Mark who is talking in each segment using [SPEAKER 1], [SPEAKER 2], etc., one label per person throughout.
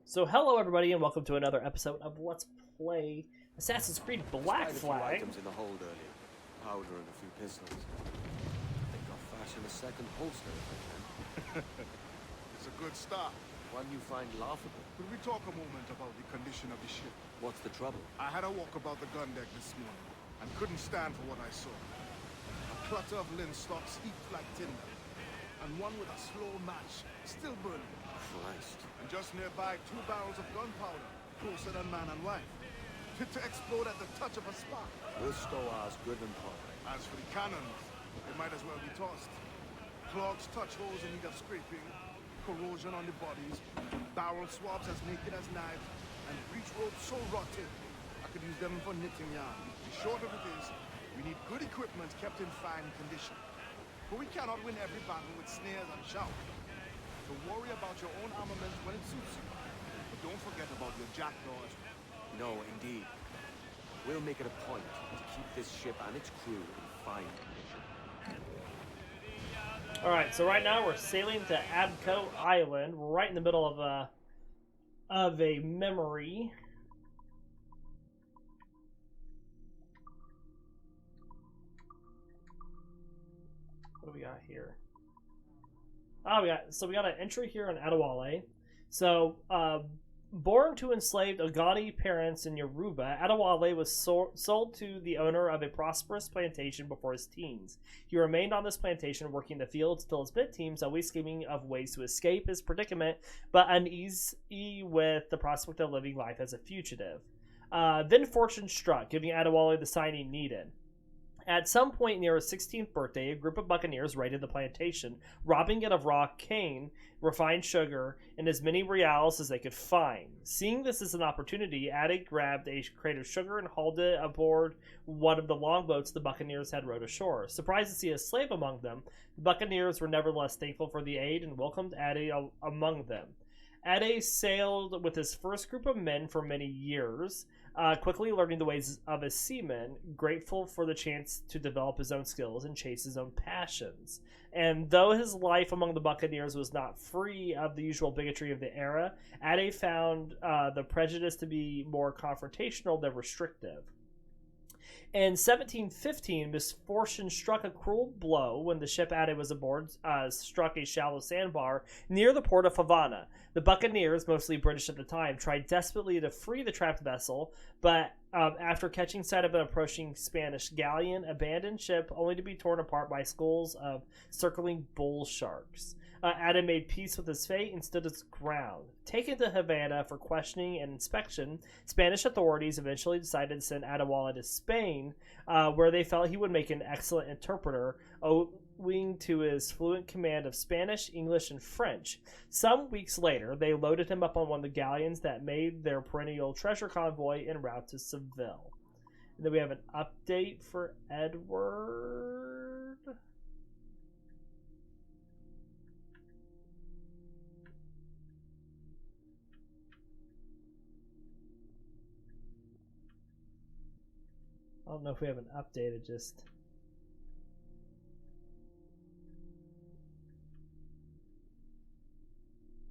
[SPEAKER 1] So hello everybody and welcome to another episode of Let's Play Assassin's Creed Black Flag.
[SPEAKER 2] Items in the hold earlier. Powder and a few pistols. I think I'll fashion a second holster if I can.
[SPEAKER 3] It's a good start.
[SPEAKER 2] One you find laughable.
[SPEAKER 3] Could we talk a moment about the condition of the ship?
[SPEAKER 2] What's the trouble?
[SPEAKER 3] I had a walk about the gun deck this morning and couldn't stand for what I saw. A clutter of linstocks heaped like tinder, and one with a slow match still burning.
[SPEAKER 2] Christ.
[SPEAKER 3] And just nearby, 2 barrels of gunpowder, closer than man and wife, fit to explode at the touch of a spark.
[SPEAKER 2] We'll stow ours good and hot.
[SPEAKER 3] As for the cannons, they might as well be tossed. Clogs touch holes in need of scraping, corrosion on the bodies, barrel swabs as naked as knives, and breech ropes so rotted, I could use them for knitting yarn. The short of it is, we need good equipment kept in fine condition. But we cannot win every battle with snares and shouts. So worry about your own armament when it suits you. But don't forget about your jackdaws.
[SPEAKER 2] No, indeed. We'll make it a point to keep this ship and its crew in fine condition.
[SPEAKER 1] Alright, so right now we're sailing to Abco Island. We're right in the middle of a memory. What do we got here? Oh, we got an entry here in Adewale. So, born to enslaved Agani parents in Yoruba, Adewale was sold to the owner of a prosperous plantation before his teens. He remained on this plantation working the fields till his mid-teens, always scheming of ways to escape his predicament, but uneasy with the prospect of living life as a fugitive. Then fortune struck, giving Adewale the sign he needed. At some point near his 16th birthday, a group of buccaneers raided the plantation, robbing it of raw cane, refined sugar, and as many reals as they could find. Seeing this as an opportunity, Ade grabbed a crate of sugar and hauled it aboard one of the longboats the buccaneers had rowed ashore. Surprised to see a slave among them, the buccaneers were nevertheless thankful for the aid and welcomed Ade among them. Ade sailed with his first group of men for many years, quickly learning the ways of a seaman, grateful for the chance to develop his own skills and chase his own passions. And though his life among the buccaneers was not free of the usual bigotry of the era, Ade found the prejudice to be more confrontational than restrictive. In 1715, misfortune struck a cruel blow when the ship Ade was aboard struck a shallow sandbar near the port of Havana. The buccaneers, mostly British at the time, tried desperately to free the trapped vessel, but after catching sight of an approaching Spanish galleon, abandoned ship only to be torn apart by skulls of circling bull sharks. Ade made peace with his fate and stood his ground. Taken to Havana for questioning and inspection, Spanish authorities eventually decided to send Adewale to Spain, where they felt he would make an excellent interpreter, owing to his fluent command of Spanish, English, and French. Some weeks later, they loaded him up on one of the galleons that made their perennial treasure convoy en route to Seville. And then we have an update for Edward. I don't know if we have an update, it just...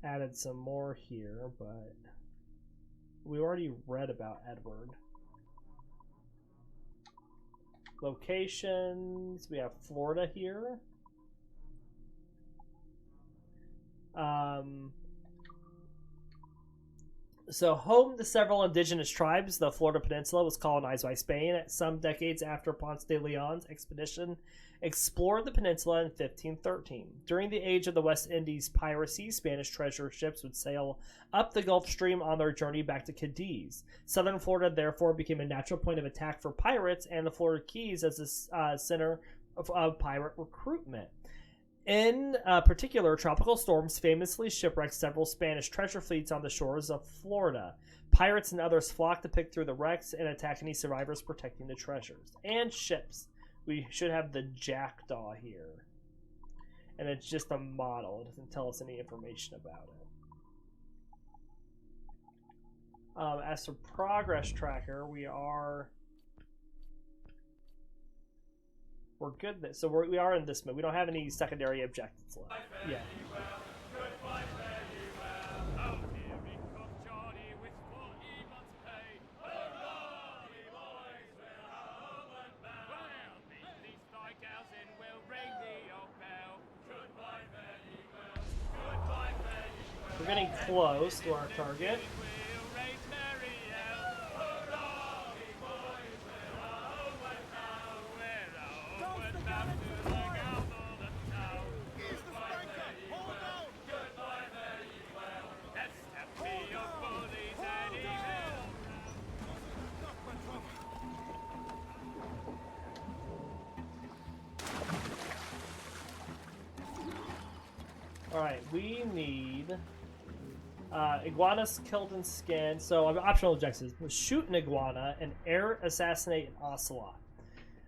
[SPEAKER 1] added some more here, but we already read about Edward. Locations, we have Florida here. So, home to several indigenous tribes, the Florida Peninsula was colonized by Spain some decades after Ponce de Leon's expedition explored the peninsula in 1513. During the age of the West Indies piracy, Spanish treasure ships would sail up the Gulf Stream on their journey back to Cadiz. Southern Florida therefore became a natural point of attack for pirates, and the Florida Keys as a center of pirate recruitment. In particular, tropical storms famously shipwrecked several Spanish treasure fleets on the shores of Florida. Pirates and others flocked to pick through the wrecks and attack any survivors protecting the treasures. And ships. We should have the Jackdaw here. And it's just a model. It doesn't tell us any information about it. As for progress tracker, we're good. So we are in this mode. We don't have any secondary objectives left. Yeah. We're getting close to our target. Alright, we need iguanas killed and skinned. So optional objectives: shoot an iguana and air assassinate an ocelot.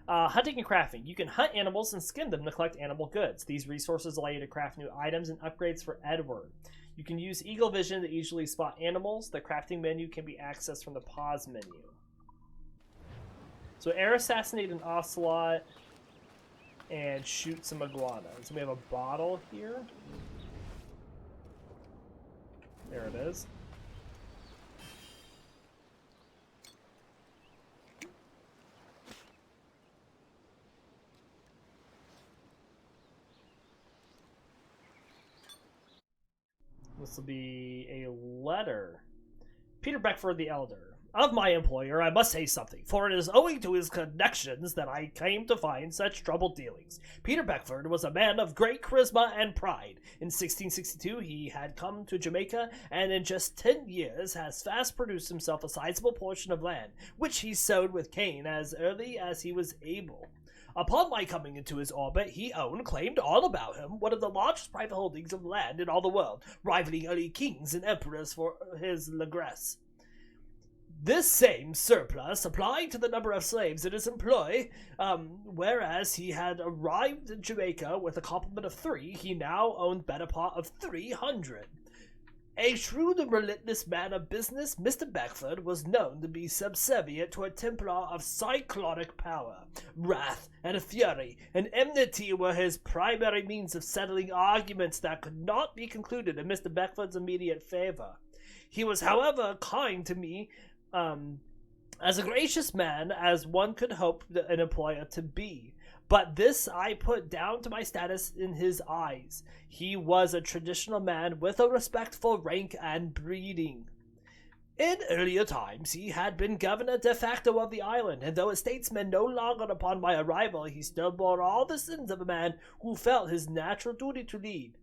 [SPEAKER 1] Hunting and crafting. You can hunt animals and skin them to collect animal goods. These resources allow you to craft new items and upgrades for Edward. You can use Eagle Vision to easily spot animals. The crafting menu can be accessed from the pause menu. So air assassinate an ocelot and shoot some iguanas. We have a bottle here. There it is. This will be a letter. Peter Beckford the Elder. Of my employer, I must say something, for it is owing to his connections that I came to find such troubled dealings. Peter Beckford was a man of great charisma and pride. In 1662, he had come to Jamaica, and in just 10 years has fast produced himself a sizable portion of land, which he sowed with cane as early as he was able. Upon my coming into his orbit, he claimed all about him one of the largest private holdings of land in all the world, rivaling early kings and emperors for his largesse. This same surplus applied to the number of slaves in his employ, whereas he had arrived in Jamaica with a complement of 3, he now owned better part of 300. A shrewd and relentless man of business, Mr. Beckford was known to be subservient to a Templar of cyclonic power. Wrath and fury and enmity were his primary means of settling arguments that could not be concluded in Mr. Beckford's immediate favor. He was, however, kind to me, as a gracious man as one could hope an employer to be. But this I put down to my status in his eyes. He was a traditional man with a respect for rank and breeding. In earlier times, he had been governor de facto of the island, and though a statesman no longer upon my arrival, he still bore all the sins of a man who felt his natural duty to lead.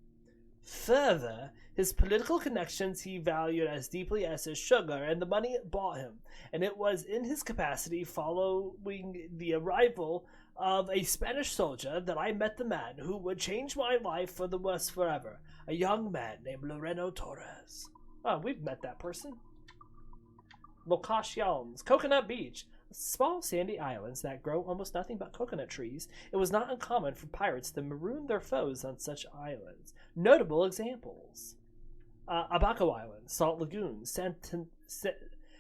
[SPEAKER 1] Further, his political connections he valued as deeply as his sugar and the money it bought him, and it was in his capacity following the arrival of a Spanish soldier that I met the man who would change my life for the worse forever, a young man named Loreno Torres. Oh, we've met that person. Locations, Coconut Beach. Small sandy islands that grow almost nothing but coconut trees. It was not uncommon for pirates to maroon their foes on such islands. Notable examples: Abaco Island, Salt Lagoon,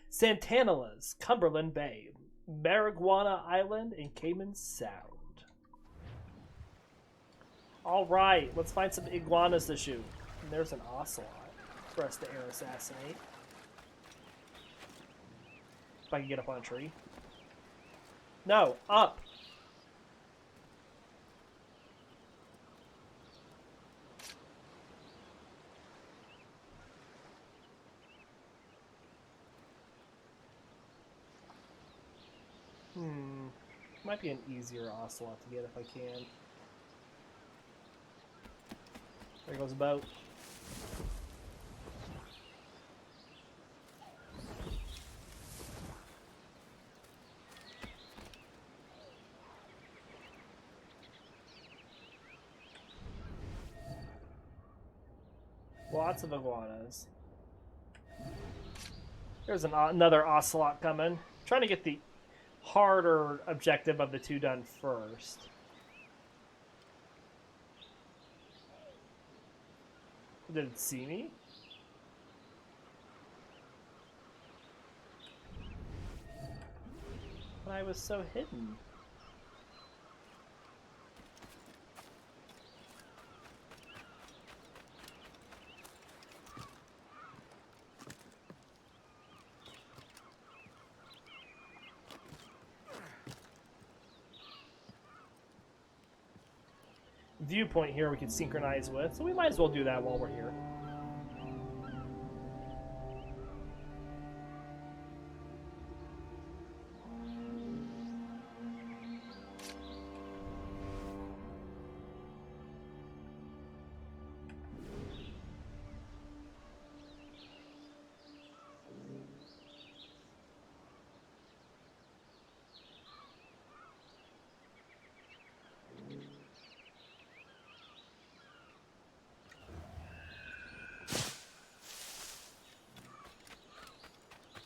[SPEAKER 1] Santanalas, Cumberland Bay, Marijuana Island, and Cayman Sound. Alright, let's find some iguanas to shoot. And there's an ocelot for us to air assassinate. If I can get up on a tree. No, up! Might be an easier ocelot to get if I can. There goes a boat. Lots of iguanas. There's another ocelot coming. Trying to get the harder objective of the 2 done first. Did it see me? But I was so hidden. Viewpoint here we can synchronize with, so we might as well do that while we're here.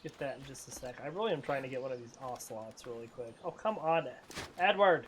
[SPEAKER 1] get that in just a sec. I really am trying to get one of these ocelots really quick. Oh, come on, Edward.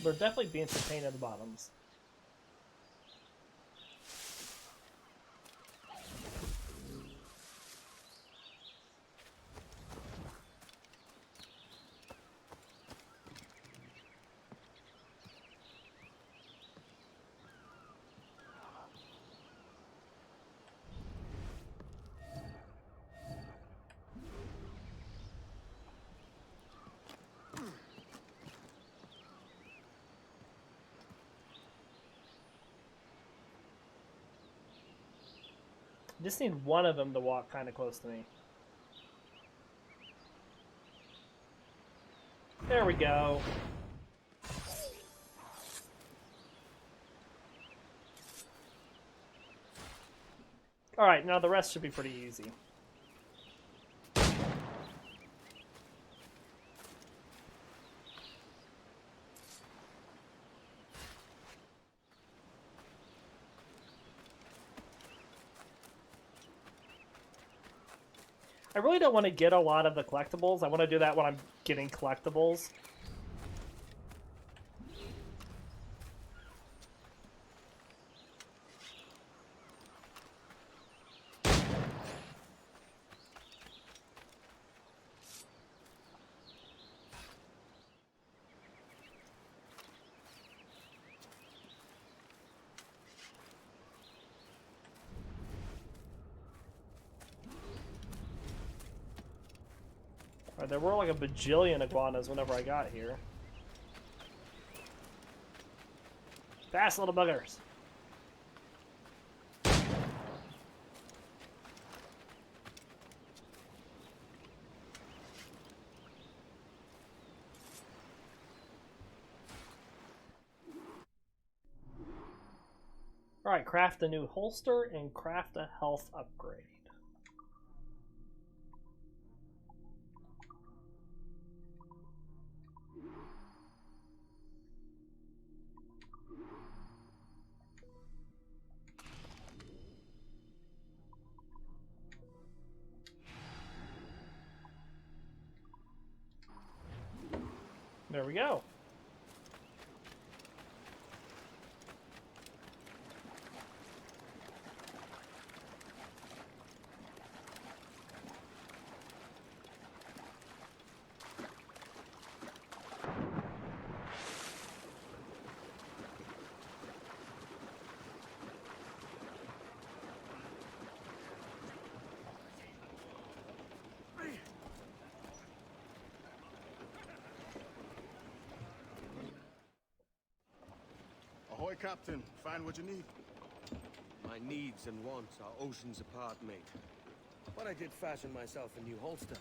[SPEAKER 1] We're definitely being some pain at the bottoms. Just need one of them to walk kind of close to me. There we go. Alright, now the rest should be pretty easy. I really don't want to get a lot of the collectibles. I want to do that when I'm getting collectibles. There were like a bajillion iguanas whenever I got here. Fast little buggers. Alright, craft a new holster and craft a health upgrade. There we go.
[SPEAKER 3] Ahoy, Captain. Find what you need.
[SPEAKER 2] My needs and wants are oceans apart, mate. But I did fashion myself a new holster.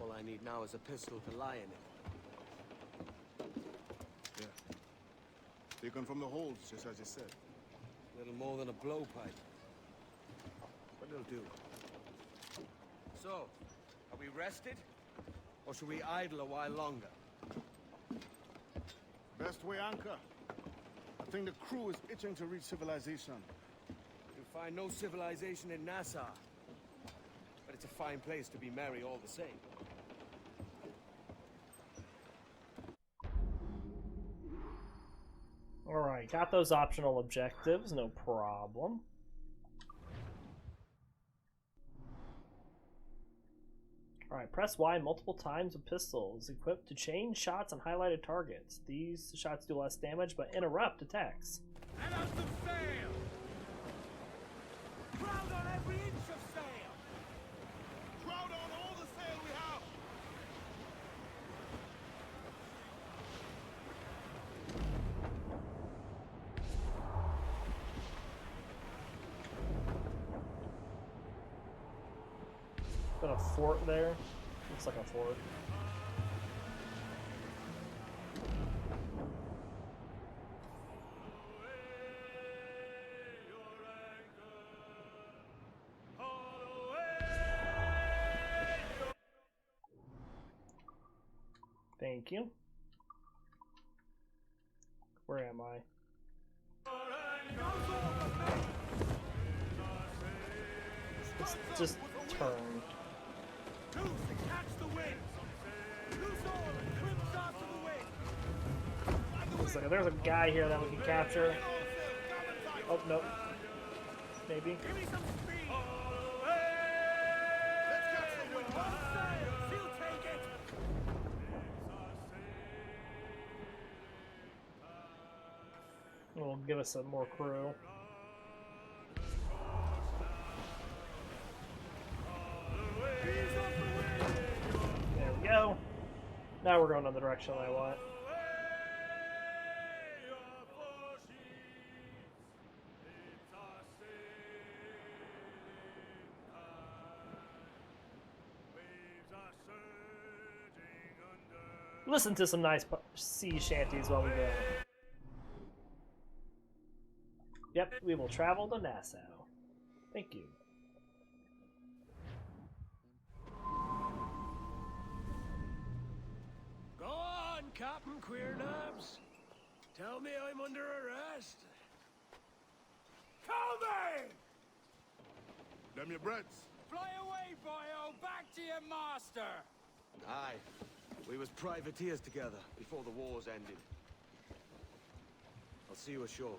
[SPEAKER 2] All I need now is a pistol to lie in it.
[SPEAKER 3] Yeah. Taken from the holds, just as you said.
[SPEAKER 2] Little more than a blowpipe. But it'll do. So, are we rested? Or should we idle a while longer?
[SPEAKER 3] Best way anchor. I think the crew is itching to reach civilization.
[SPEAKER 2] You'll find no civilization in Nassau. But it's a fine place to be merry all the same.
[SPEAKER 1] Alright, got those optional objectives, no problem. Alright, press Y multiple times with pistols. Equipped to chain shots on highlighted targets. These shots do less damage but interrupt attacks.
[SPEAKER 2] And out some sail! Crowd on every inch of sail!
[SPEAKER 1] that a fort there? Looks like a fort. Thank you. Where am I? Just turn. There's a guy here that we can capture. Oh, nope. Maybe. Will give us some more crew. There we go. Now we're going in the direction I want. Listen to some nice sea shanties while we go. Yep, we will travel to Nassau. Thank you.
[SPEAKER 2] Go on, Captain Queernabs. Tell me I'm under arrest. Tell me!
[SPEAKER 3] Them your breads.
[SPEAKER 4] Fly away, boyo! Back to your master!
[SPEAKER 2] Aye. We was privateers together before the wars ended. I'll see you ashore.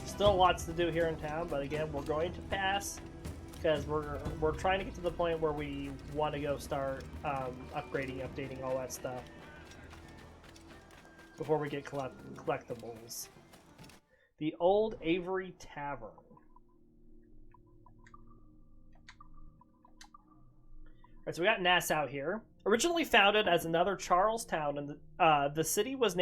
[SPEAKER 1] Still lots to do here in town, but again, we're going to pass because we're trying to get to the point where we want to go start upgrading, updating, all that stuff before we get collectibles. The Old Avery Tavern. Alright, so we got Nassau here. Originally founded as another Charles town, and the city was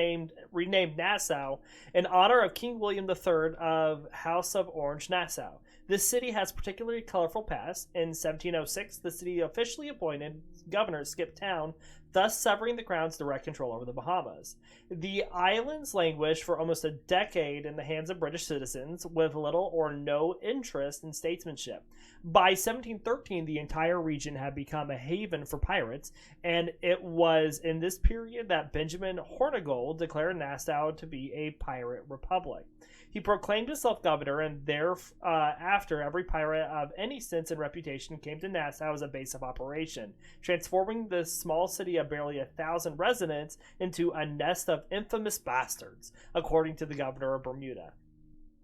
[SPEAKER 1] renamed Nassau in honor of King William III of House of Orange-Nassau. This city has particularly colorful past. In 1706, the city officially appointed Governor Skip Town, thus severing the Crown's direct control over the Bahamas. The islands languished for almost a decade in the hands of British citizens with little or no interest in statesmanship. By 1713, the entire region had become a haven for pirates, and it was in this period that Benjamin Hornigold declared Nassau to be a pirate republic. He proclaimed himself governor, and thereafter every pirate of any sense and reputation came to Nassau as a base of operation, transforming this small city of barely 1,000 residents into a nest of infamous bastards, according to the governor of Bermuda.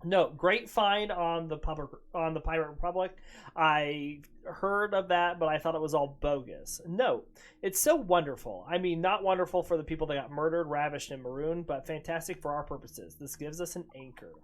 [SPEAKER 1] Note, great find on the Pirate Republic. I heard of that, but I thought it was all bogus. Note, it's so wonderful. I mean, not wonderful for the people that got murdered, ravished, and marooned, but fantastic for our purposes. This gives us an anchor.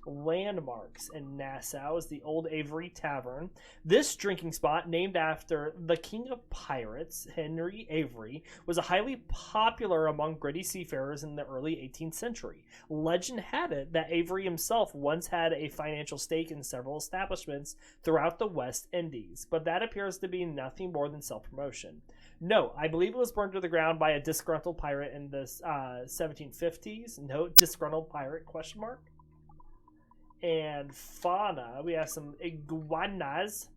[SPEAKER 1] Landmarks in Nassau is the Old Avery Tavern. This drinking spot, named after the king of pirates, Henry Avery, was highly popular among gritty seafarers in the early 18th century. Legend had it that Avery himself once had a financial stake in several establishments throughout the West Indies, but that appears to be nothing more than self-promotion. No, I believe it was burned to the ground by a disgruntled pirate in the 1750s. No, disgruntled pirate, question mark. And fauna, we have some iguanas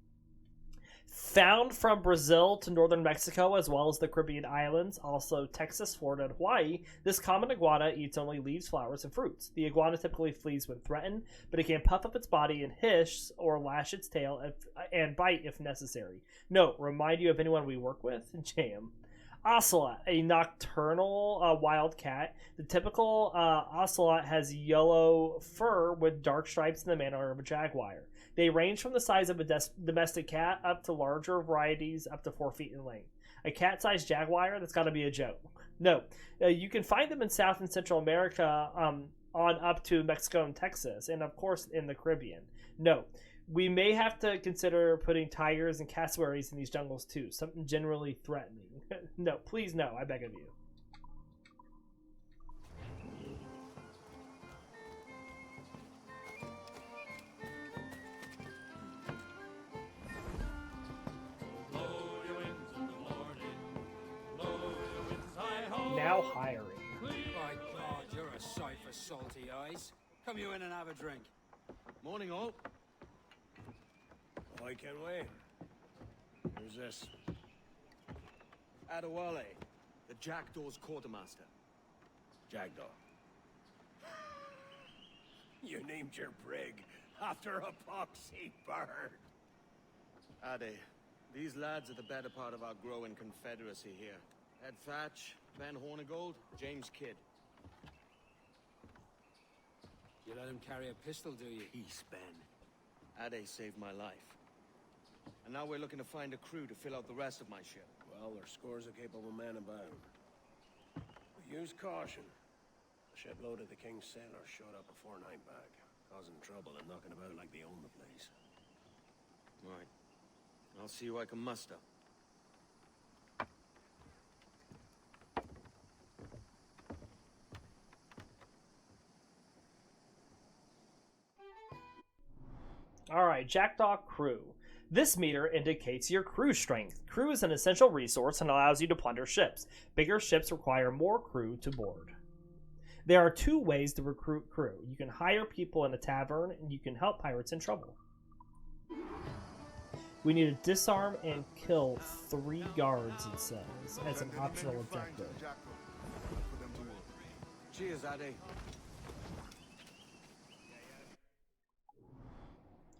[SPEAKER 1] found from Brazil to northern Mexico as well as the Caribbean islands, also Texas, Florida, and Hawaii. This common iguana eats only leaves, flowers, and fruits. The iguana typically flees when threatened, but it can puff up its body and hiss or lash its tail and bite if necessary. Note, remind you of anyone we work with? Jam. Ocelot, a nocturnal wild cat. The typical ocelot has yellow fur with dark stripes in the manner of a jaguar. They range from the size of a domestic cat up to larger varieties up to 4 feet in length. A cat-sized jaguar? That's got to be a joke. No, you can find them in South and Central America on up to Mexico and Texas, and of course in the Caribbean. No, We may have to consider putting tigers and cassowaries in these jungles too. Something generally threatening. No, please no, I beg of you. Now hiring.
[SPEAKER 4] My God, you're a sight for salty eyes. Come you in and have a drink.
[SPEAKER 2] Morning, all.
[SPEAKER 5] I can wait. Who's this?
[SPEAKER 2] Adewale, the Jackdaw's quartermaster.
[SPEAKER 5] Jackdaw. You named your brig after a poxy bird.
[SPEAKER 2] Ade, these lads are the better part of our growing confederacy here. Ed Thatch, Ben Hornigold, James Kidd.
[SPEAKER 4] You let him carry a pistol, do you?
[SPEAKER 2] Peace, Ben. Ade saved my life. And now we're looking to find a crew to fill out the rest of my ship.
[SPEAKER 5] Well, there's scores of capable men about. But use caution. A shipload of the King's sailors showed up before night back, causing trouble and knocking about like they own the place.
[SPEAKER 2] Right. I'll see who I can muster.
[SPEAKER 1] Alright, Jackdaw Crew. This meter indicates your crew strength. Crew is an essential resource and allows you to plunder ships. Bigger ships require more crew to board. There are 2 ways to recruit crew. You can hire people in a tavern, and you can help pirates in trouble. We need to disarm and kill 3 guards, it says, as an optional objective.
[SPEAKER 2] Cheers, Ade.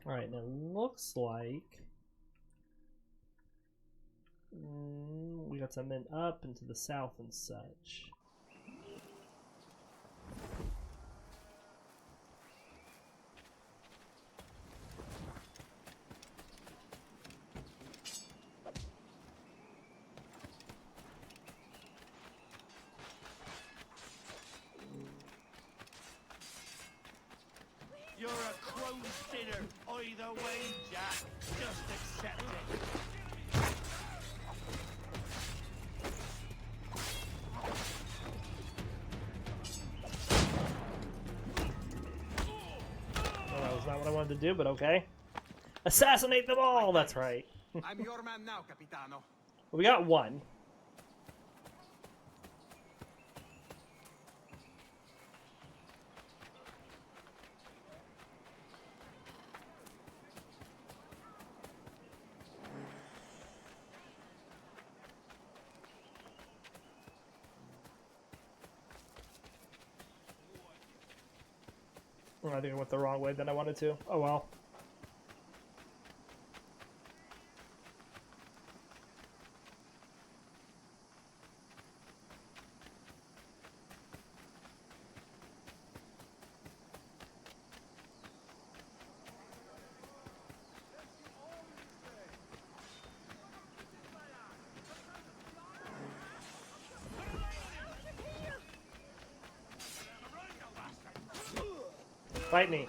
[SPEAKER 1] Alright, now looks like we got some men up and to the south and such.
[SPEAKER 6] You're a crow's dinner either way, Jack. Just accept it.
[SPEAKER 1] Well, that was not what I wanted to do, but okay. Assassinate them all! That's right.
[SPEAKER 4] I'm your man now, Capitano.
[SPEAKER 1] We got 1. I think I went the wrong way than I wanted to. Oh well. Fight me.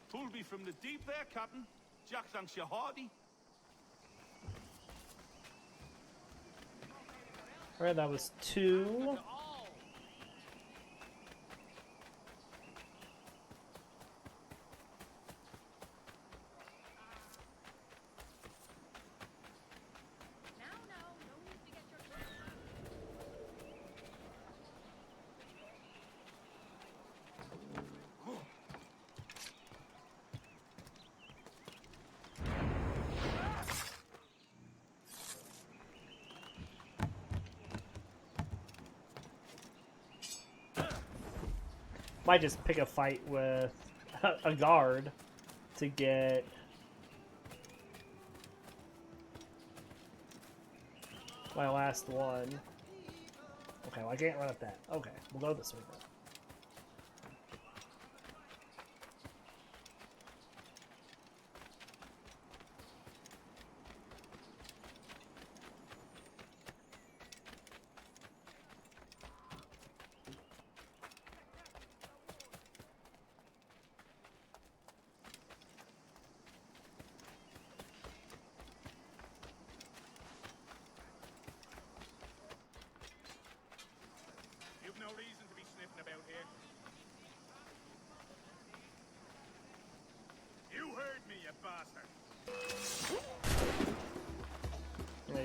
[SPEAKER 6] Pull me from the deep there, Captain. Jack thanks you hearty.
[SPEAKER 1] Alright, that was 2. Might just pick a fight with a guard to get my last one. Okay, well I can't run up that. Okay, we'll go this way then.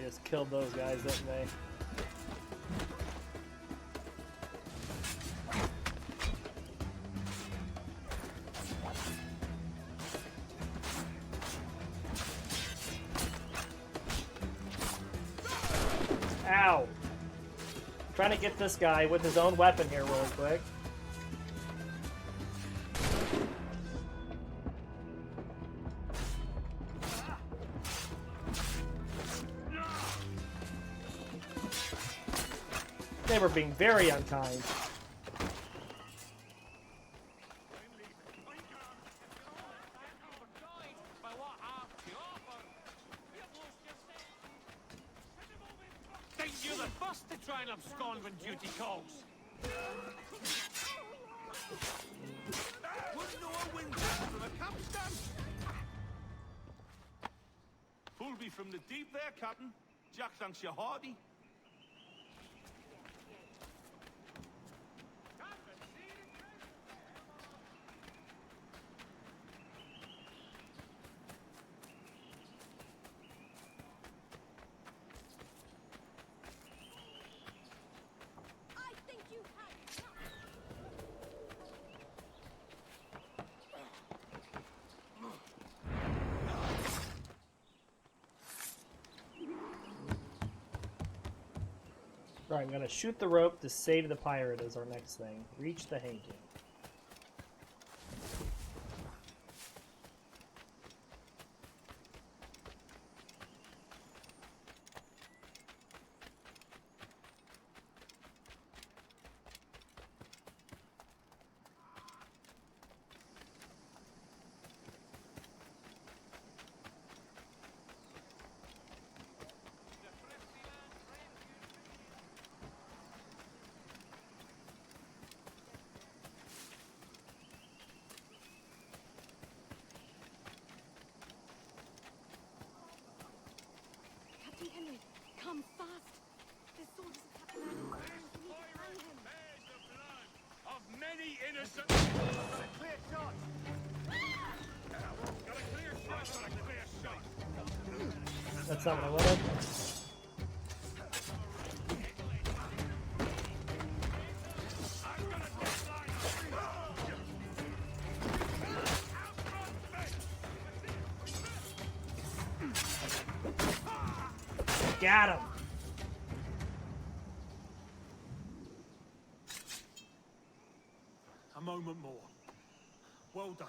[SPEAKER 1] just killed those guys, didn't they? Ow! Trying to get this guy with his own weapon here really quick. They were being very unkind.
[SPEAKER 6] Think you're the first to try and abscond when duty calls.
[SPEAKER 3] Wouldn't know a wind from a capstan. Pulled me from the deep there, Captain. Jack thanks you hearty.
[SPEAKER 1] Right, I'm gonna shoot the rope to save the pirate as our next thing. Reach the hanging.
[SPEAKER 7] Captain Henry, come fast. There's soldiers of Captain Adam. We need to find him.
[SPEAKER 6] There's the blood of many innocent.
[SPEAKER 3] Got a clear shot.
[SPEAKER 6] Got a clear shot. Got a clear shot.
[SPEAKER 1] That's not what I wanted.
[SPEAKER 6] I'm gonna deadline.
[SPEAKER 1] Got him!
[SPEAKER 6] A moment more. Well done,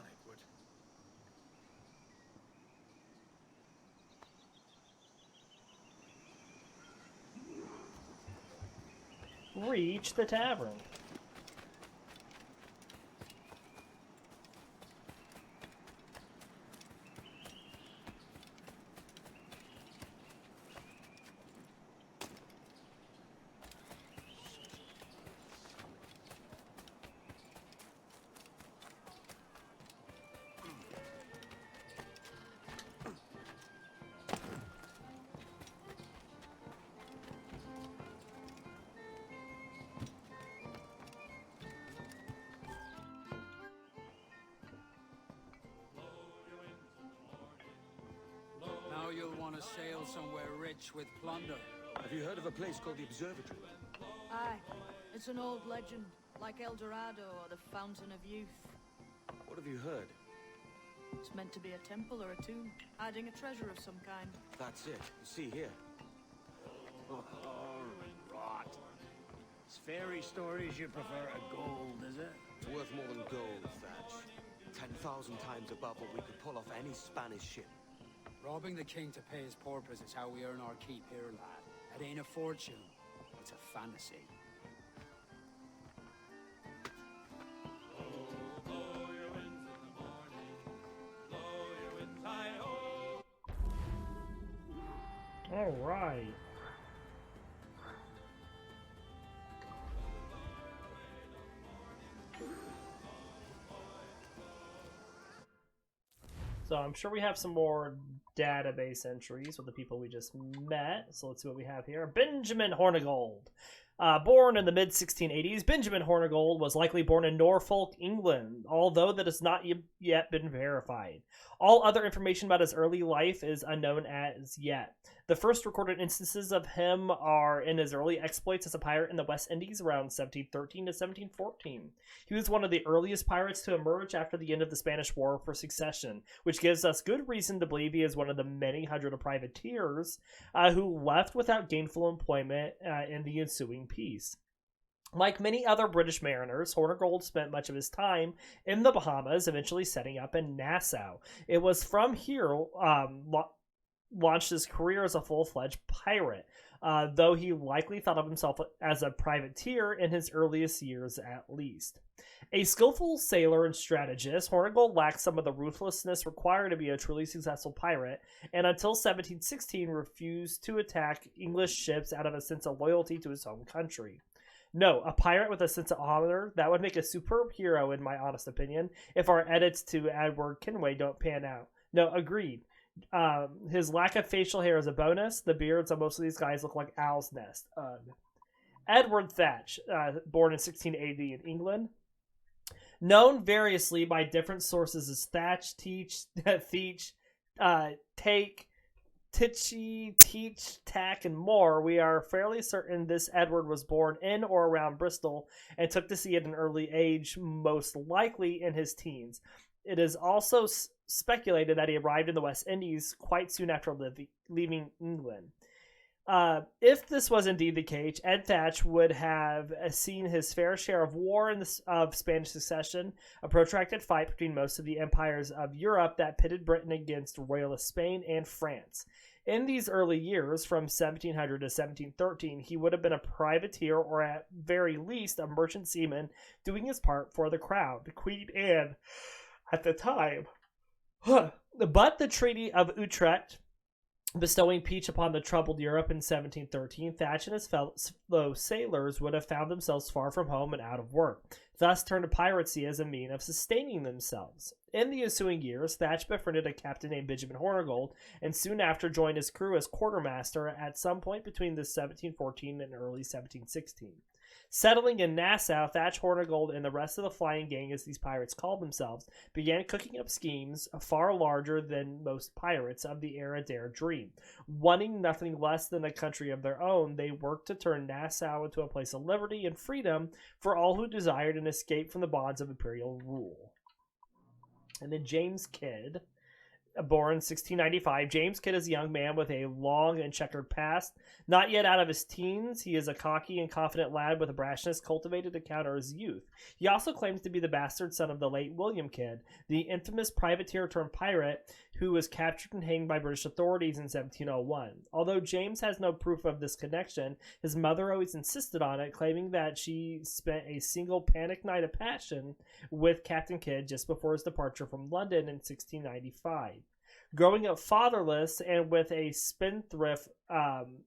[SPEAKER 6] Edward.
[SPEAKER 1] Reach the tavern.
[SPEAKER 4] Now you'll want to sail somewhere rich with plunder.
[SPEAKER 2] Have you heard of a place called the Observatory?
[SPEAKER 7] Aye, it's an old legend, like El Dorado or the Fountain of Youth.
[SPEAKER 2] What have you heard?
[SPEAKER 7] It's meant to be a temple or a tomb, hiding a treasure of some kind.
[SPEAKER 2] That's it. See here.
[SPEAKER 5] Oh, rot. It's fairy stories you prefer to gold, is it?
[SPEAKER 2] It's worth more than gold, Thatch. 10,000 times above what we could pull off any Spanish ship.
[SPEAKER 4] Robbing the king to pay his porpoise is how we earn our keep here, lad. It ain't a fortune. It's a fantasy.
[SPEAKER 1] All right. So I'm sure we have some more database entries with the people we just met. So let's see what we have here. Benjamin Hornigold. Born in the mid-1680s, Benjamin Hornigold was likely born in Norfolk, England, although that has not yet been verified. All other information about his early life is unknown as yet. The first recorded instances of him are in his early exploits as a pirate in the West Indies around 1713 to 1714. He was one of the earliest pirates to emerge after the end of the Spanish War for Succession, which gives us good reason to believe he is one of the many hundred privateers who left without gainful employment in the ensuing peace. Like many other British mariners, Hornigold spent much of his time in the Bahamas, eventually setting up in Nassau. It was from here launched his career as a full-fledged pirate, though he likely thought of himself as a privateer in his earliest years at least. A skillful sailor and strategist, Hornigold lacked some of the ruthlessness required to be a truly successful pirate, and until 1716 refused to attack English ships out of a sense of loyalty to his home country. No, a pirate with a sense of honor, that would make a superb hero in my honest opinion, if our edits to Edward Kenway don't pan out. No, agreed. His lack of facial hair is a bonus. The beards on most of these guys look like owl's nest. Edward Thatch, born in 1680 in England. Known variously by different sources as Thatch, Teach, Theach, Take, Titchy, Teach, Tack, and more, we are fairly certain this Edward was born in or around Bristol and took to sea at an early age, most likely in his teens. It is also speculated that he arrived in the West Indies quite soon after leaving England. If this was indeed the case, Ed Thatch would have seen his fair share of war of Spanish succession, a protracted fight between most of the empires of Europe that pitted Britain against royalist Spain and France. In these early years, from 1700 to 1713, he would have been a privateer or at very least a merchant seaman doing his part for the crown, Queen Anne at the time. But the Treaty of Utrecht, bestowing peace upon the troubled Europe in 1713, Thatch and his fellow sailors would have found themselves far from home and out of work, thus turned to piracy as a means of sustaining themselves. In the ensuing years, Thatch befriended a captain named Benjamin Hornigold, and soon after joined his crew as quartermaster at some point between the 1714 and early 1716. Settling in Nassau, Thatch, Hornigold, and the rest of the flying gang, as these pirates called themselves, began cooking up schemes far larger than most pirates of the era dare dream. Wanting nothing less than a country of their own, they worked to turn Nassau into a place of liberty and freedom for all who desired an escape from the bonds of imperial rule. And then James Kidd, born 1695. James Kidd is a young man with a long and checkered past. Not yet out of his teens, he is a cocky and confident lad with a brashness cultivated to counter his youth. He also claims to be the bastard son of the late William Kidd, the infamous privateer turned pirate who was captured and hanged by British authorities in 1701. Although James has no proof of this connection, his mother always insisted on it, claiming that she spent a single panic night of passion with Captain Kidd just before his departure from London in 1695. Growing up fatherless and with a spendthrift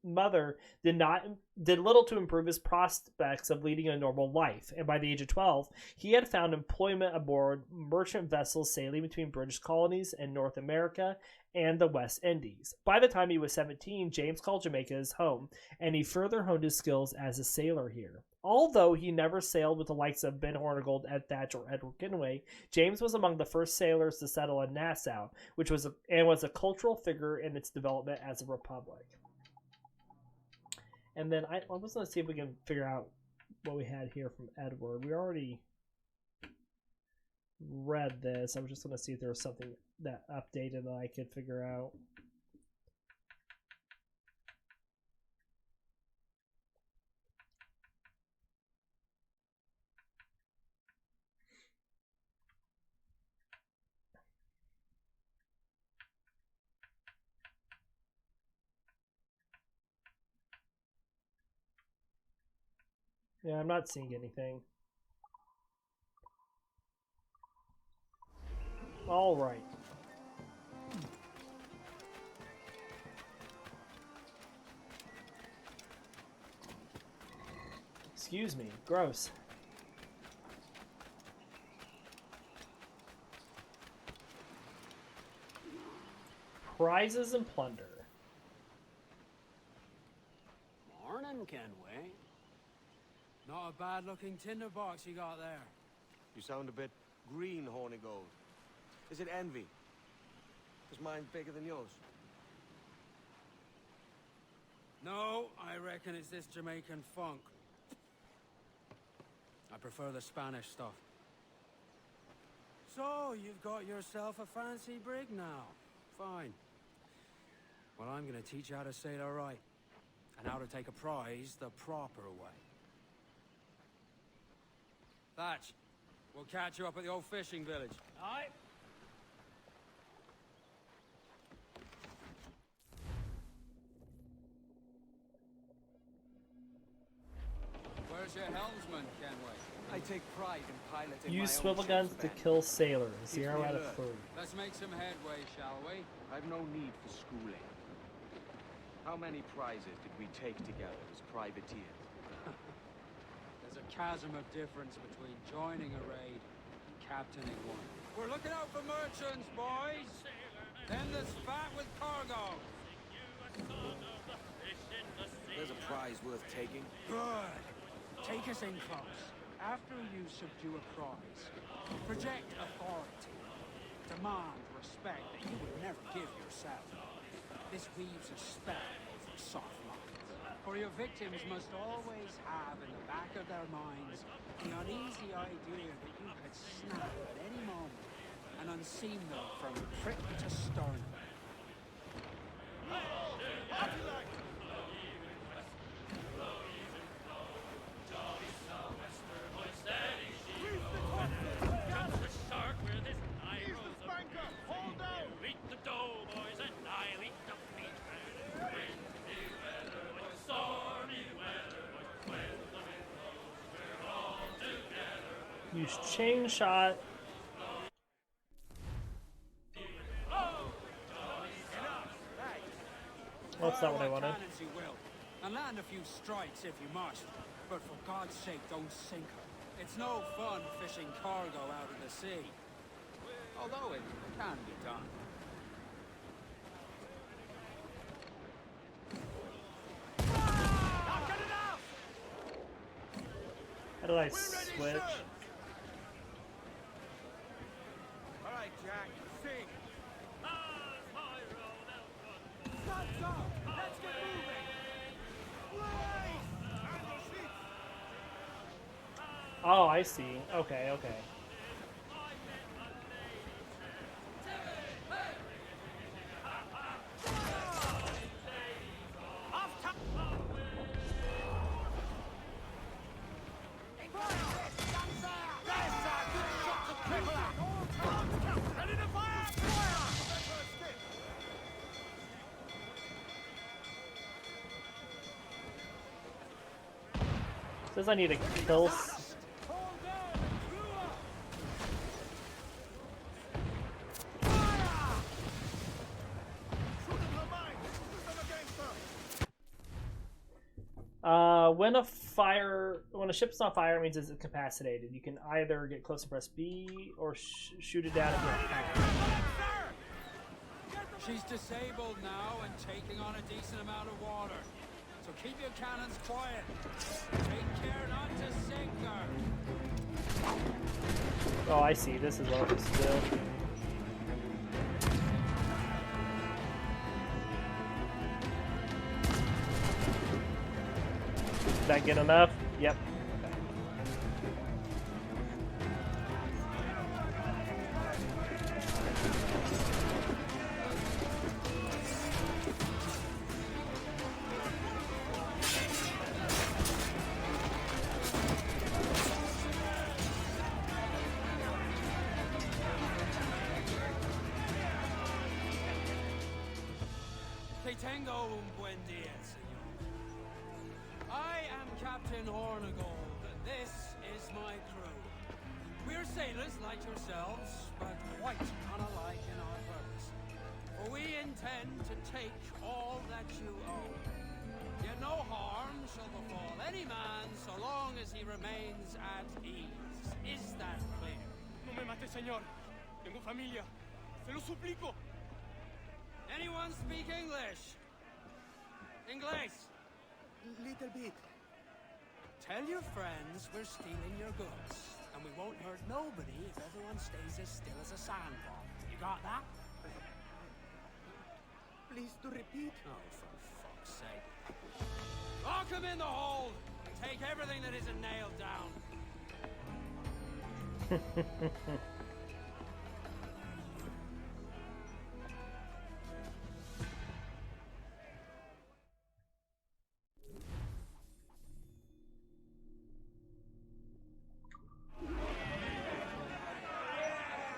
[SPEAKER 1] mother did little to improve his prospects of leading a normal life, and by the age of 12, he had found employment aboard merchant vessels sailing between British colonies in North America and the West Indies. By the time he was 17, James called Jamaica his home, and he further honed his skills as a sailor here. Although he never sailed with the likes of Ben Hornigold, Ed Thatch, or Edward Kenway, James was among the first sailors to settle in Nassau, which was a cultural figure in its development as a republic. And then I was going to see if we can figure out what we had here from Edward. We already read this. I was just going to see if there was something that updated that I could figure out. Yeah, I'm not seeing anything. All right. Excuse me. Gross. Prizes and plunder.
[SPEAKER 4] Morning, Kenway. Not a bad-looking tinderbox you got there.
[SPEAKER 2] You sound a bit green, Hornigold. Is it envy? Is mine bigger than yours?
[SPEAKER 4] No, I reckon it's this Jamaican funk. I prefer the Spanish stuff. So, you've got yourself a fancy brig now. Fine. Well, I'm gonna teach you how to sail all right. And how to take a prize the proper way. Thatch, we'll catch you up at the old fishing village.
[SPEAKER 1] Aye.
[SPEAKER 4] Where's your helmsman, Kenway?
[SPEAKER 2] I take pride in piloting
[SPEAKER 1] Use
[SPEAKER 2] my
[SPEAKER 1] swivel
[SPEAKER 2] own
[SPEAKER 1] guns
[SPEAKER 2] ship's
[SPEAKER 1] to
[SPEAKER 2] men.
[SPEAKER 1] kill sailors.
[SPEAKER 2] It's
[SPEAKER 1] 0 out of
[SPEAKER 2] real.
[SPEAKER 1] 3.
[SPEAKER 4] Let's make some headway, shall we?
[SPEAKER 2] I've no need for schooling. How many prizes did we take together as privateers?
[SPEAKER 4] There's a chasm of difference between joining a raid and captaining one. We're looking out for merchants, boys! Them that's fat with cargo!
[SPEAKER 2] There's a prize worth taking.
[SPEAKER 4] Good! Take us in close. After you subdue a prize, project authority. Demand respect that you would never give yourself. This weaves a spell over soft minds. For your victims must always have in the back of their minds the uneasy idea that you could snap at any moment and unseam them from prick to sternum.
[SPEAKER 1] Use chain shot. That's not what I wanted.
[SPEAKER 4] Cannons you will, and land a few strikes if you must. But for God's sake, don't sink her. It's no fun fishing cargo out of the sea. Although it can be done.
[SPEAKER 1] How do I switch?
[SPEAKER 2] All right, Jack, sing.
[SPEAKER 3] Stop, up! Let's get moving!
[SPEAKER 1] Oh, I see. Okay, okay. Says I need to kill. When a ship's on fire, it means it's incapacitated. You can either get close and press B or shoot it down and get attacked.
[SPEAKER 4] She's disabled now and taking on a decent amount of water. So keep your cannons quiet. Take care not to sink her.
[SPEAKER 1] Oh, I see. This is what it was to do. Did that get enough? Yep.
[SPEAKER 4] Que tengo un buen día, señor. I am Captain Hornigold, and this is my crew. We're sailors like yourselves, but quite unalike in our purpose. For we intend to take all that you own. Yet no harm shall befall any man so long as he remains at ease. Is that clear?
[SPEAKER 8] No me mate, señor. Tengo familia. Se lo suplico.
[SPEAKER 4] Anyone speak English? English?
[SPEAKER 3] Little bit.
[SPEAKER 4] Tell your friends we're stealing your goods, and we won't hurt nobody if everyone stays as still as a sandball. You got that?
[SPEAKER 3] Please to repeat.
[SPEAKER 4] Oh, for fuck's fuck's sake. Lock him in the hold! Take everything that isn't nailed down!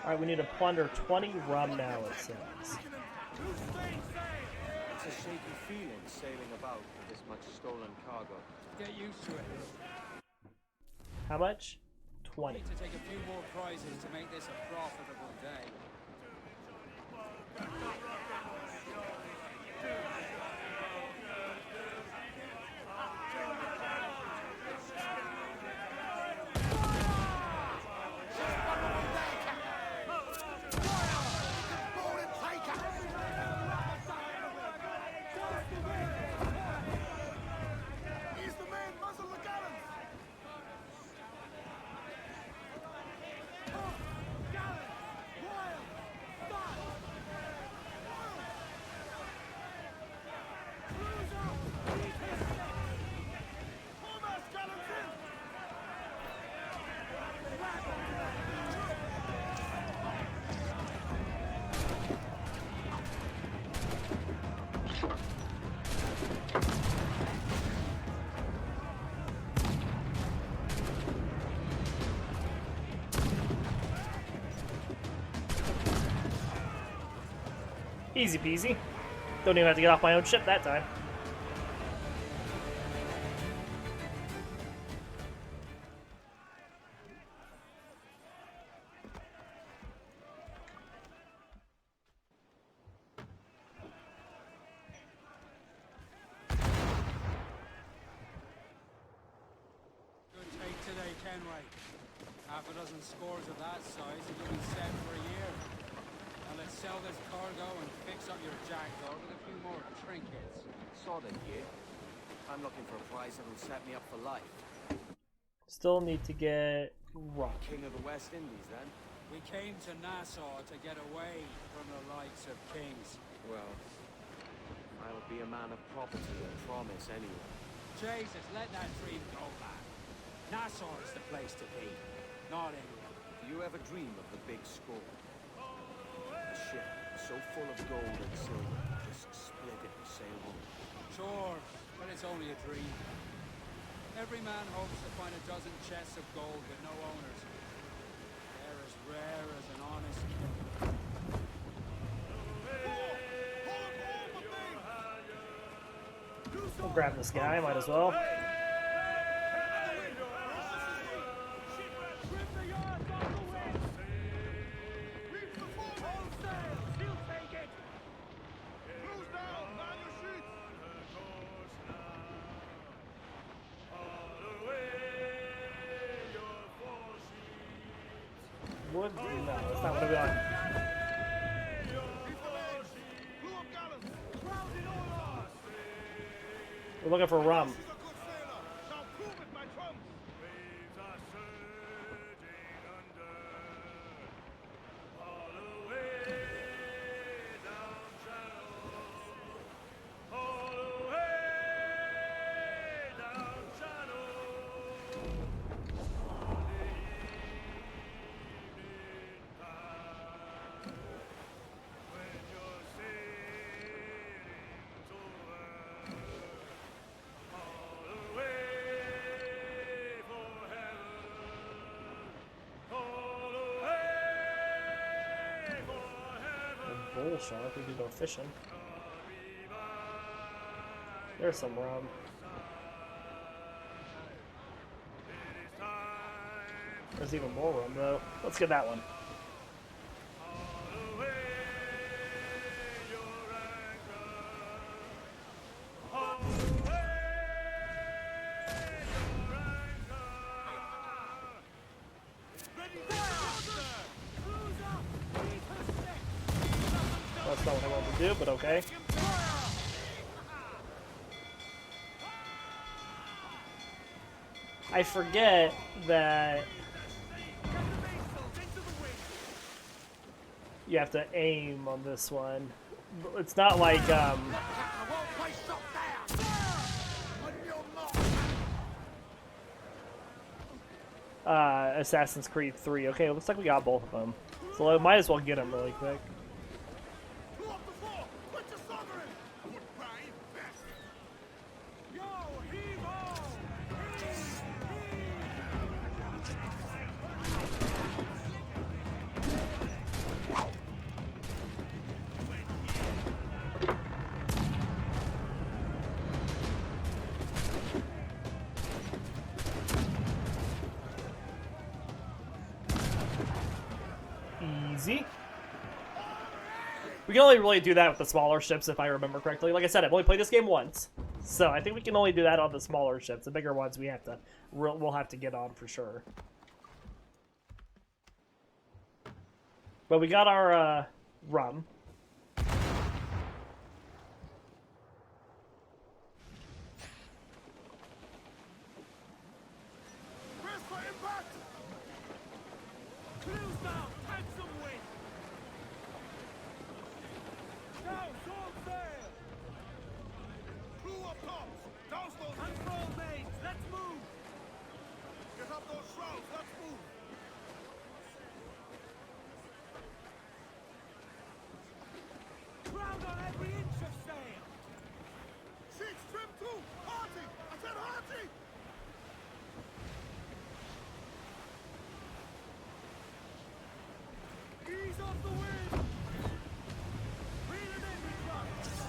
[SPEAKER 1] Alright, we need to plunder 20 rum now, it says.
[SPEAKER 2] It's a shaky feeling sailing about with this much stolen cargo.
[SPEAKER 4] Get used to it.
[SPEAKER 1] How much? 20.
[SPEAKER 4] Need to take a few more prizes to make this a profitable day.
[SPEAKER 3] He's the man, muzzle the gallons!
[SPEAKER 1] Easy peasy. Don't even have to get off my own ship that time.
[SPEAKER 4] Good take today, Kenway. Half a dozen scores of that size and you'll be set for a year. Now let's sell this cargo and fix up your jackdaw with a few more trinkets.
[SPEAKER 2] Sort of, yeah. I'm looking for a prize that'll set me up for life.
[SPEAKER 1] Still need to get rum.
[SPEAKER 2] King of the West Indies, then?
[SPEAKER 4] We came to Nassau to get away from the likes of kings.
[SPEAKER 2] Well, I'll be a man of property and promise anyway.
[SPEAKER 4] Jesus, let that dream go, man. Nassau is the place to be, not England.
[SPEAKER 2] Do you ever dream of the big score? A ship so full of gold and silver, just split it and sail home.
[SPEAKER 4] Sure, but it's only a dream. Every man hopes to find a dozen chests of gold with no owners. They're as rare as an honest king.
[SPEAKER 1] I'll grab this guy, might as well. Wood? No, that's not what we want. We're looking for rum. Bull shark, we could go fishing. There's some rum. There's even more rum though. Let's get that one. That's not what I wanted to do, but okay. I forget that you have to aim on this one. It's not like
[SPEAKER 3] I won't play stop there!
[SPEAKER 1] Assassin's Creed 3. Okay, looks like we got both of them. So I might as well get them really quick.
[SPEAKER 3] Two off the floor! Put your sovereign! Goodbye, best!
[SPEAKER 4] Yo, heave-ho!
[SPEAKER 1] Easy. We can only really do that with the smaller ships, if I remember correctly. Like I said, I've only played this game once, so I think we can only do that on the smaller ships. The bigger ones, we'll have to get on for sure. But we got our rum.
[SPEAKER 3] Brace for impact!
[SPEAKER 4] Clues now! Take some wind! Now, sword sail!
[SPEAKER 3] Crew up tops! Douse those...
[SPEAKER 4] Control mates, let's move!
[SPEAKER 3] Get up those shrouds, let's move!
[SPEAKER 4] Crowd on every inch of sail!
[SPEAKER 3] Sheets trim too! Hearty! I said hearty!
[SPEAKER 4] Ease off the wind! Reel it in, we trust!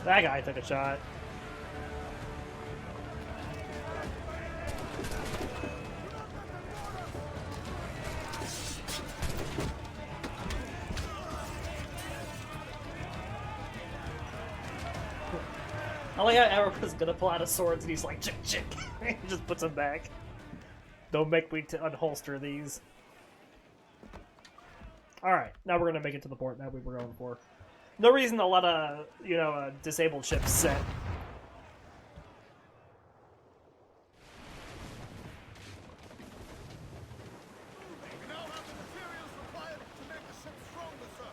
[SPEAKER 1] That guy took a shot. I like how Erica's gonna pull out his swords and he's like, chick, chick. He just puts them back. Don't make me unholster these. Alright, now we're gonna make it to the port that we were going for. No reason to let a, a disabled ship sit.
[SPEAKER 3] We now have the materials required to make the ship stronger, sir.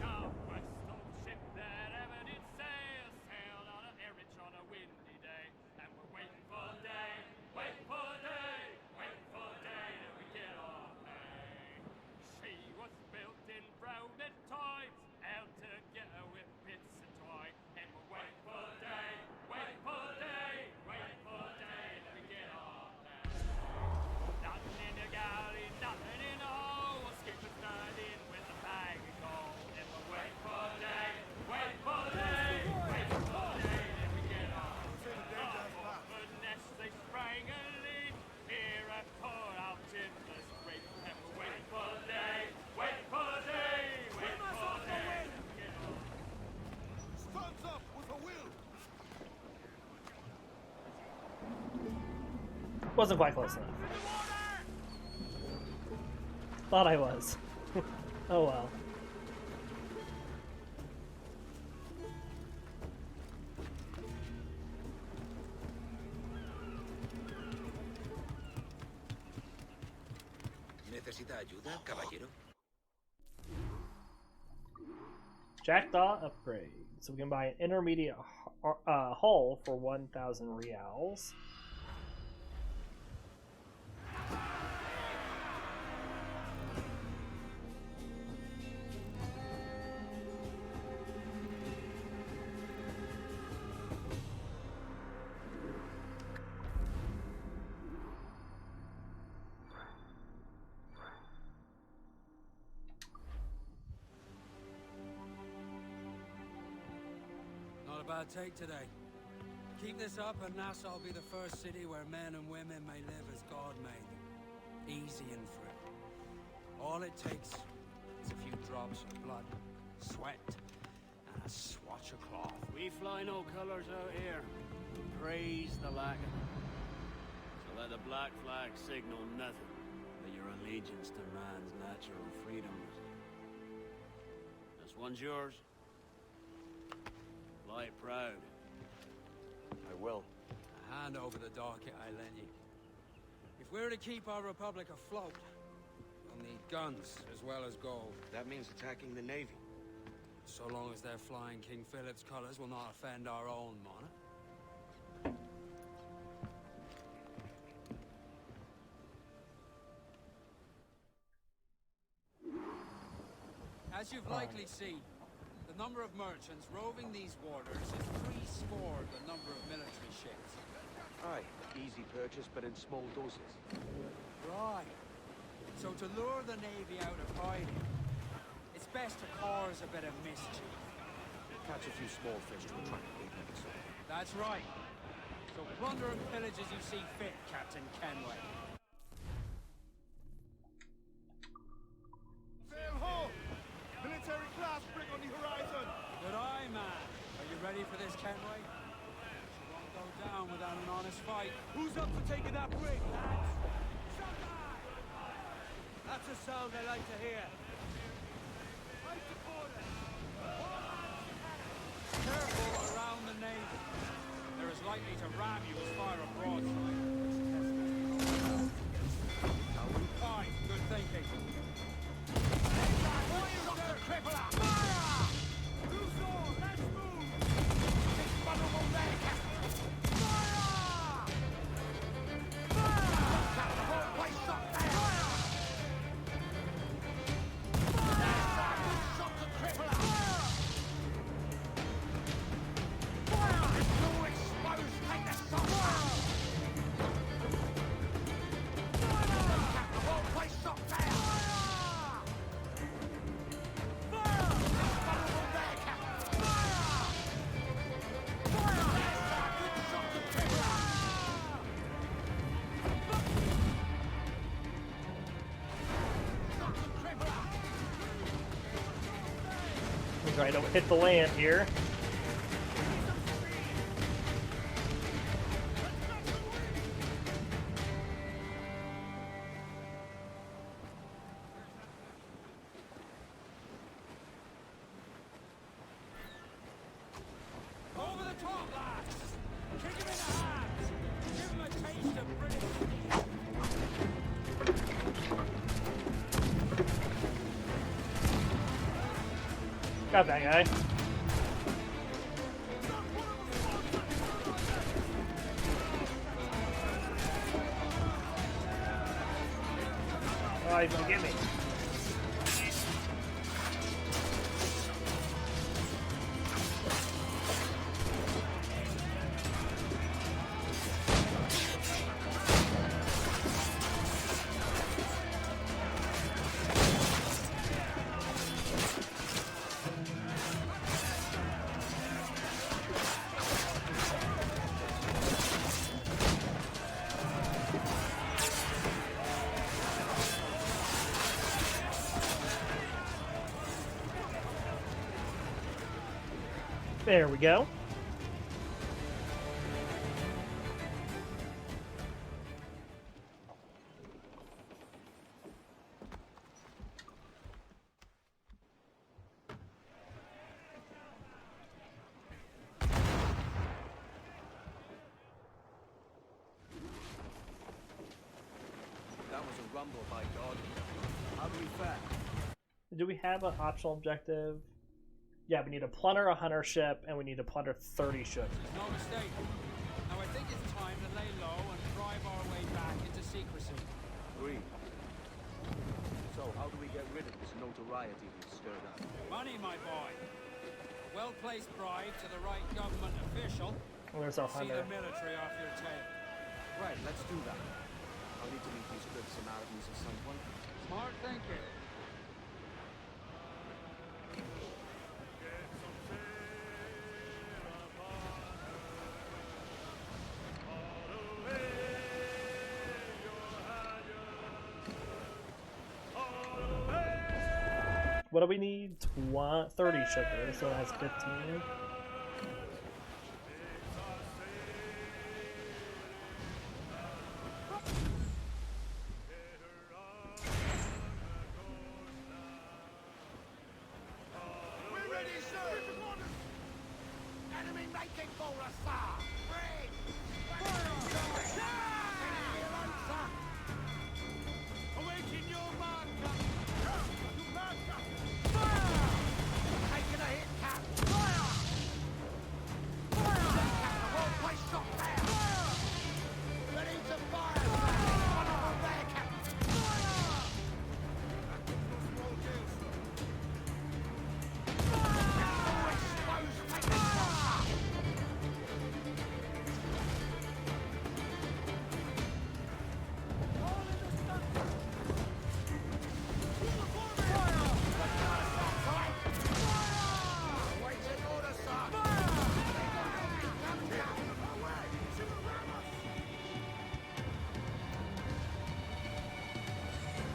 [SPEAKER 8] Now, west old ship that ever did sail, sailed on a rich on a windy day, and we're waiting for the day, waiting for the day, waiting for the day that we get our pay. She was built in Roman times, held together with bits of twine, and we're waiting for the day, waiting for the day, waiting for the day that we get our pay. Nothing in the galley, nothing in the hole, skipper's not in with a bag of gold, and we're waiting for the day, waiting for the day, waiting for the day that we get our pay. Nest they sprang a leak, here I pour out in the street, and we're waiting for the day, waiting for the day, waiting for the day that we get our pay.
[SPEAKER 3] Stands up with a will!
[SPEAKER 1] Wasn't quite close enough. Thought I was. Oh well.
[SPEAKER 2] ¿Necesita ayuda, caballero?
[SPEAKER 1] Jackdaw upgrade. So we can buy an intermediate hull for 1,000 reals.
[SPEAKER 4] Not a bad take today. Keep this up and Nassau will be the first city where men and women may live as God made them. Easy and free. All it takes is a few drops of blood, sweat, and a swatch of cloth.
[SPEAKER 9] We fly no colors out here. Praise the lack of them. So
[SPEAKER 5] Let the black flag signal nothing but your allegiance to man's natural freedoms. This one's yours. Fly it proud.
[SPEAKER 2] I will.
[SPEAKER 4] Hand over the docket I lent you. If we're to keep our republic afloat, we'll need guns as well as gold.
[SPEAKER 2] That means attacking the Navy.
[SPEAKER 4] So long as they're flying King Philip's colors will not offend our own monarch. As you've likely seen, the number of merchants roving these waters is 3 score the number of military ships.
[SPEAKER 2] Aye, easy purchase, but in small doses.
[SPEAKER 4] Right. So to lure the Navy out of hiding, it's best to cause a bit of mischief.
[SPEAKER 2] Catch a few small fish to attract big ones.
[SPEAKER 4] That's right. So plunder and pillage as you see fit, Captain Kenway.
[SPEAKER 3] Sail ho! Military class brig on the horizon!
[SPEAKER 4] Good eye, man. Are you ready for this, Kenway? She won't go down without an honest fight.
[SPEAKER 3] Who's up for taking that brig, lads?
[SPEAKER 2] That's a sound I like to hear.
[SPEAKER 3] I support it!
[SPEAKER 4] Careful around the Navy. They're as likely to ram you as fire a broadside. Fine, good thinking.
[SPEAKER 1] Try to hit the land here.
[SPEAKER 4] Over the top, lads! Kick him in the hands! Give him a taste of British steel!
[SPEAKER 1] Got that guy. Oh, he's gonna get me. There we go.
[SPEAKER 2] That was a rumble, by God. How do we fare?
[SPEAKER 1] Do we have an optional objective? Yeah, we need to plunder a hunter ship, and we need to plunder 30 ships.
[SPEAKER 4] There's no mistake. Now I think it's time to lay low and drive our way back into secrecy.
[SPEAKER 2] Agreed. So, how do we get rid of this notoriety we've stirred up?
[SPEAKER 4] Money, my boy. A well-placed bribe to the right government official.
[SPEAKER 1] Where's our
[SPEAKER 4] See
[SPEAKER 1] hunter?
[SPEAKER 4] the military off your tail.
[SPEAKER 2] Right, let's do that. I'll need to meet these good Samaritans at some point.
[SPEAKER 4] Smart thinking.
[SPEAKER 1] What do we need? 30 sugar, so that's 15.
[SPEAKER 6] making for us, sir? Red! Awaiting your mark, Captain. You mark, Captain. Fire! Taking a hit, Captain. Fire! Fire! Captain, won't place shot there. Fire! Ready to fire, sir. One of them there, Captain. Fire!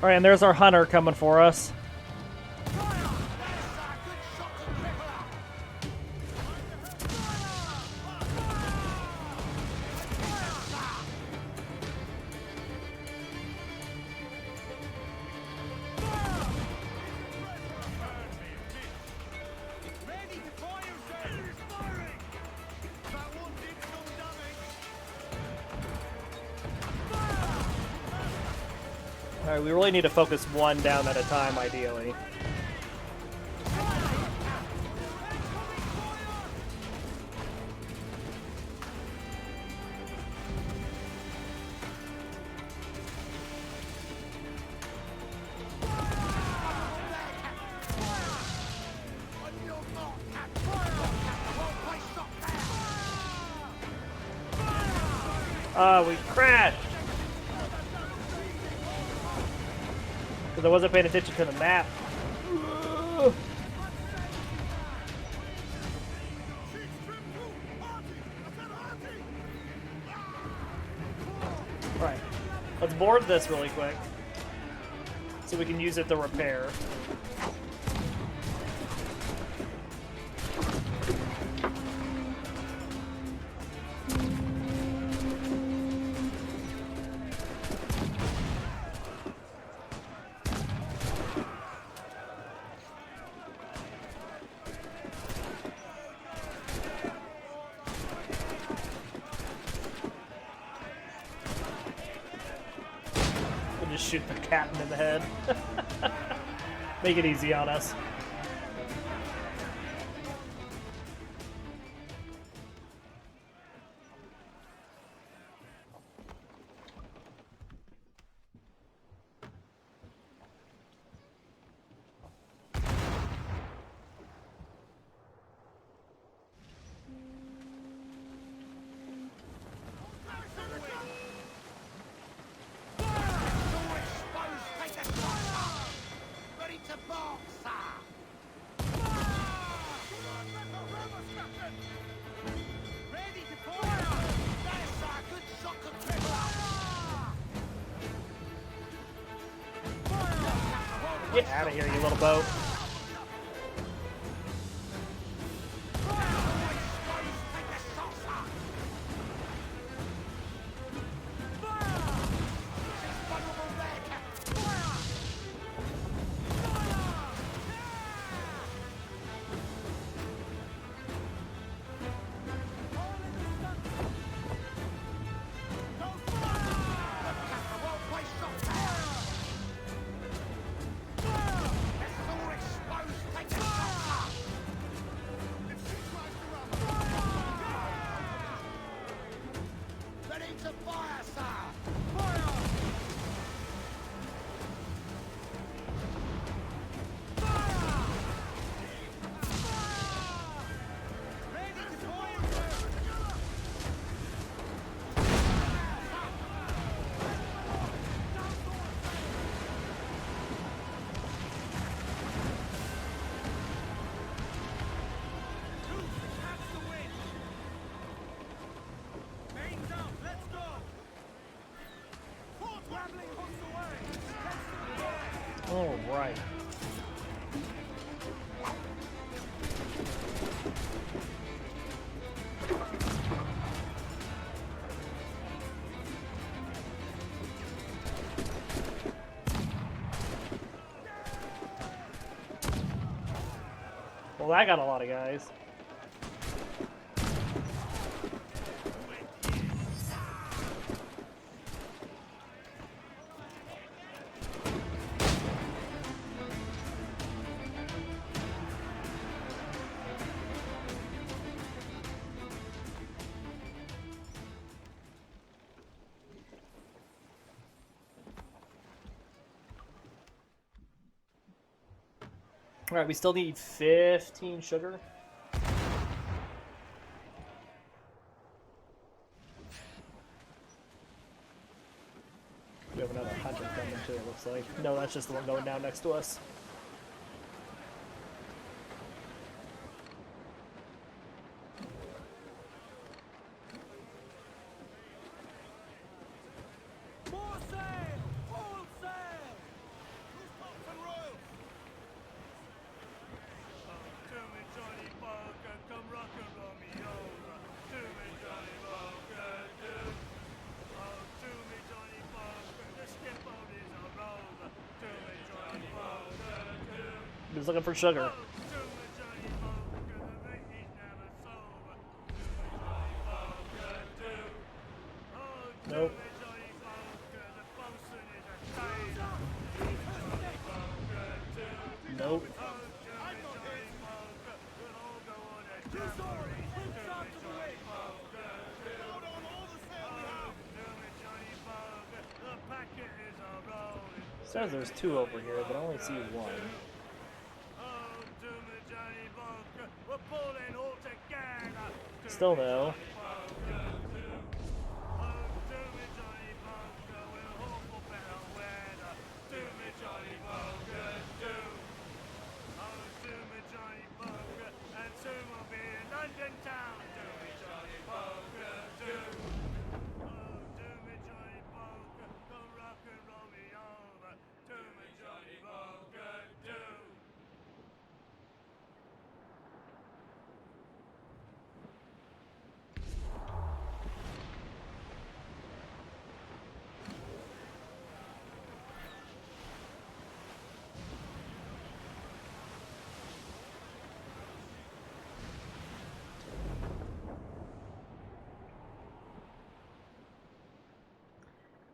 [SPEAKER 1] Alright, and there's our hunter coming for us. Alright, we really need to focus one down at a time, ideally. We crashed! Because I wasn't paying attention to the map. Right. Let's board this really quick. So we can use it to repair. Shoot the captain in the head. Make it easy on us. Get out of here, you little boat. All right. Well, I got a lot of guys. Alright, we still need 15 sugar. We have another 100 coming too, it looks like. No, that's just the one going down next to us.
[SPEAKER 6] More sail! Full sail! Who's Captain Royal?
[SPEAKER 8] To me, Johnny Parker, come rock and roll me over. To me, Johnny Parker, do. Oh, to me, Johnny Parker, the skipboat is a rover. To me, Johnny Parker, do.
[SPEAKER 1] He's looking for sugar.
[SPEAKER 8] Oh, to me, Johnny Parker, the mate is never sober. To me, Johnny Parker, do. Oh, to
[SPEAKER 1] Nope.
[SPEAKER 8] me, Johnny Parker, the bosun is a sailor. To me, Johnny Parker, do.
[SPEAKER 1] Nope.
[SPEAKER 8] Oh, to me, Johnny Parker, we'll all go on a jamboree. To me, Johnny Parker, do.
[SPEAKER 3] Load on all the sail we have.
[SPEAKER 8] To me, Johnny Parker, the packet is a rolling.
[SPEAKER 1] Says there's 2 over here, but I only see 1.
[SPEAKER 8] Oh, to me, Johnny Parker, we're pulling all together. To
[SPEAKER 1] Still
[SPEAKER 8] me,
[SPEAKER 1] no.
[SPEAKER 8] Johnny Parker, do. Oh, to me, Johnny Parker, we'll hope for better weather. To me, Johnny Parker, do. Oh, to me, Johnny Parker, and soon we'll be in London town. To me, Johnny Parker, do. Oh, to me, Johnny Parker, come rock and roll me over. To me, Johnny Parker, do.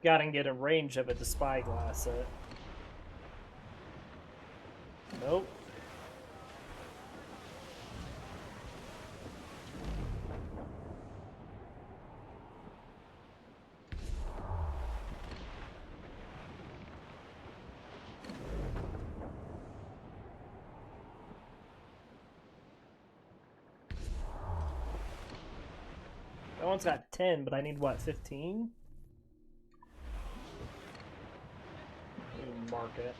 [SPEAKER 1] Gotta get in range of it to spyglass it. Nope. That one's got 10, but I need what, 15? Mark it.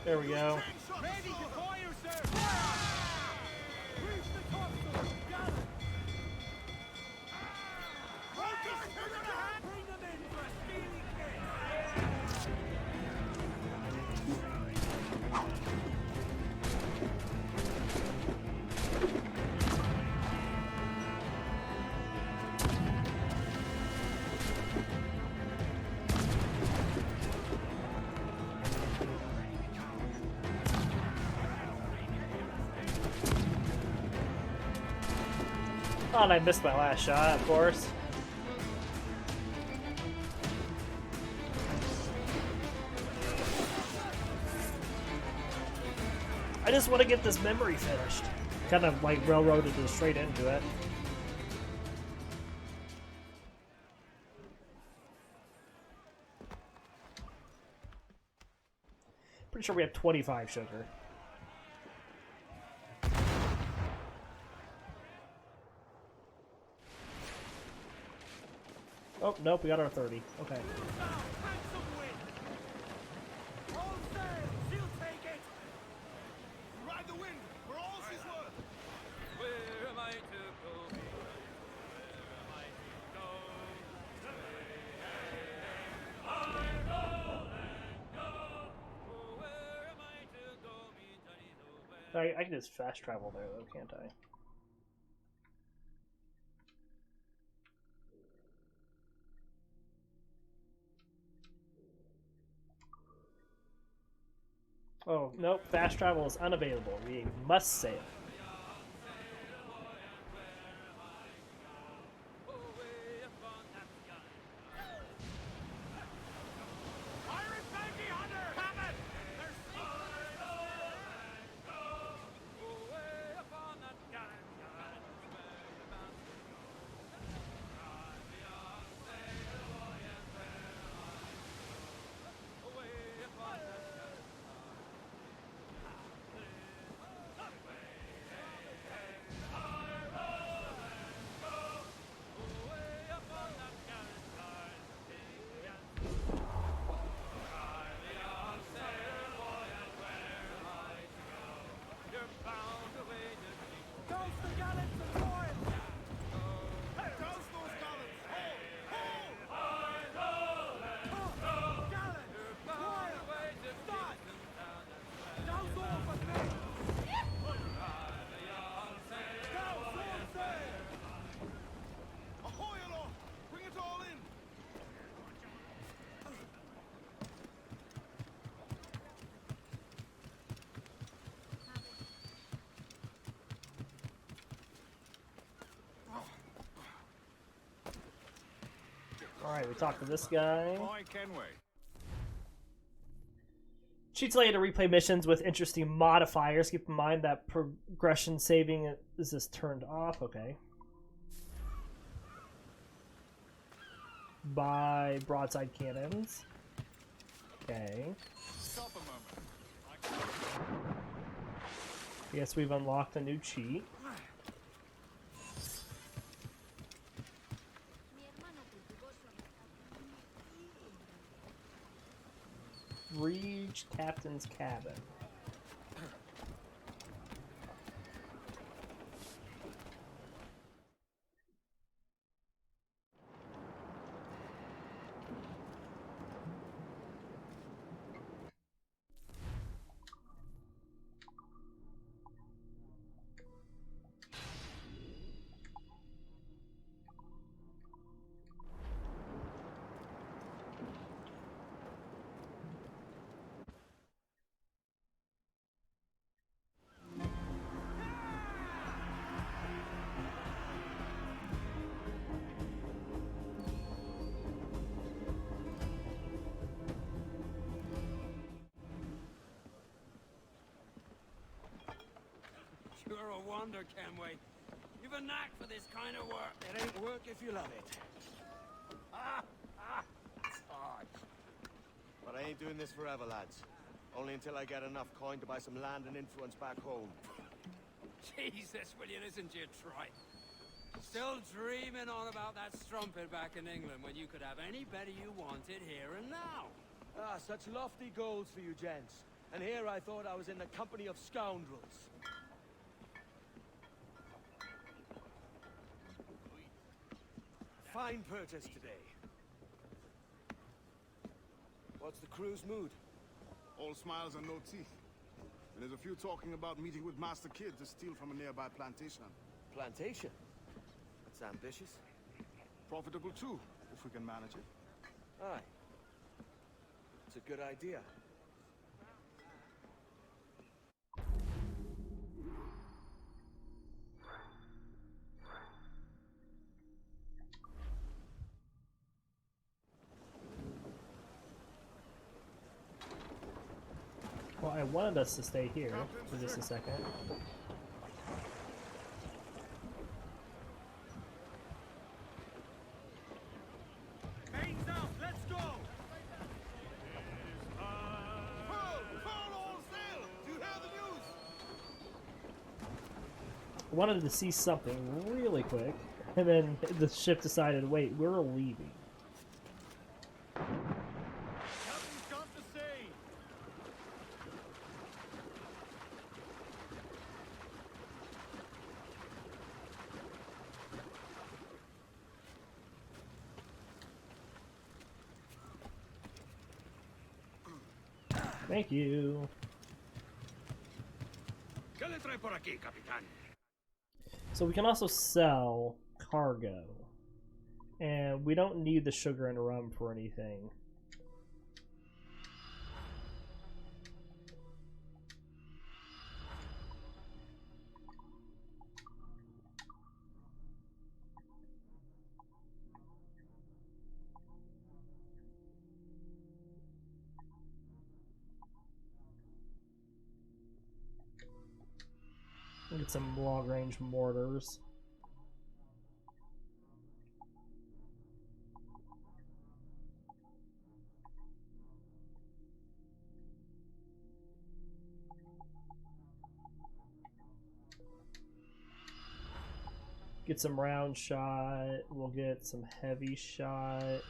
[SPEAKER 1] There we go.
[SPEAKER 6] Ready to fire, sir! Reach the topsail! Got it! Bring them in for a steely kick!
[SPEAKER 1] Oh, and I missed my last shot, of course. I just want to get this memory finished. Kind of like railroaded it straight into it. Pretty sure we have 25 sugar. Oh, nope, we got our 30. Okay.
[SPEAKER 3] Ride the wind for all she's worth.
[SPEAKER 8] Where am I to go? Where am I to go? I'm golden, go. Where am I to go? Me Johnny, so where?
[SPEAKER 1] I can just fast travel there, though, can't I? Oh, nope. Fast travel is unavailable. We must sail.
[SPEAKER 6] Pirate bounty hunter! Coming! They're
[SPEAKER 1] Alright, we talked to this guy.
[SPEAKER 3] Why can we?
[SPEAKER 1] Cheats allow you to replay missions with interesting modifiers. Keep in mind that progression saving is this turned off. Okay. By broadside cannons. Okay.
[SPEAKER 3] Stop a moment.
[SPEAKER 1] Yes, we've unlocked a new cheat. Reach Captain's cabin.
[SPEAKER 4] You're a wonder, Kenway. You've a knack for this kind of work.
[SPEAKER 2] It ain't work if you love it. It's hard. But I ain't doing this forever, lads. Only until I get enough coin to buy some land and influence back home.
[SPEAKER 4] Jesus, will you listen to your tripe? Still dreaming on about that strumpet back in England when you could have any better you wanted here and now.
[SPEAKER 2] Ah, such lofty goals for you gents. And here I thought I was in the company of scoundrels. Fine purchase today. What's the crew's mood?
[SPEAKER 3] All smiles and no teeth. And there's a few talking about meeting with Master Kid to steal from a nearby plantation.
[SPEAKER 2] Plantation? That's ambitious.
[SPEAKER 3] Profitable too, if we can manage it.
[SPEAKER 2] Aye. It's a good idea.
[SPEAKER 1] Well, I wanted us to stay here for just a second.
[SPEAKER 6] Mains out, let's go! Pull all sail! Do you hear the news?
[SPEAKER 1] I wanted to see something really quick, and then the ship decided, wait, we're leaving.
[SPEAKER 6] Captain's got to say!
[SPEAKER 1] Thank you.
[SPEAKER 5] ¿Qué le trae por aquí, capitán?
[SPEAKER 1] So we can also sell cargo. And we don't need the sugar and rum for anything. Get some long-range mortars. Get some round shot. We'll get some heavy shot.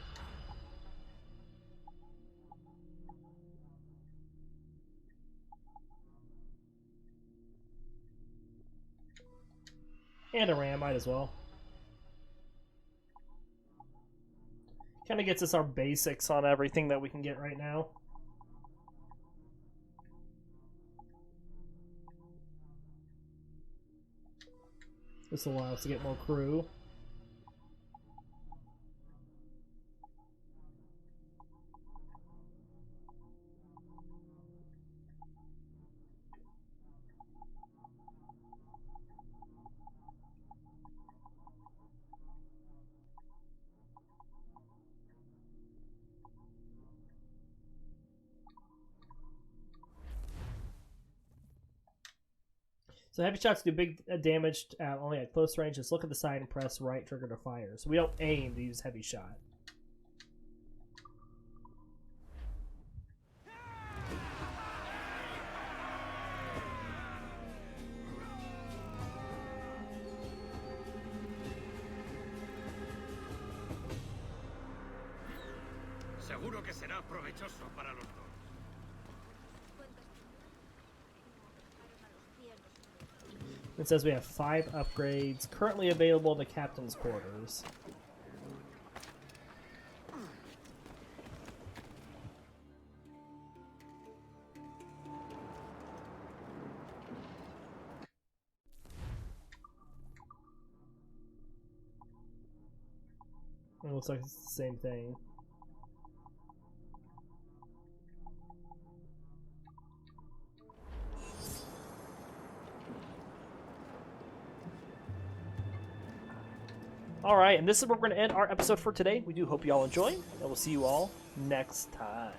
[SPEAKER 1] And a ram, might as well. Kind of gets us our basics on everything that we can get right now. This will allow us to get more crew. So heavy shots do big damage only at close range. Just look at the side and press right trigger to fire. So we don't aim to use heavy shot.
[SPEAKER 5] Seguro que será provechoso para los dos.
[SPEAKER 1] It says we have 5 upgrades currently available in the captain's quarters. It looks like it's the same thing. Alright, and this is where we're going to end our episode for today. We do hope you all enjoy, and we'll see you all next time.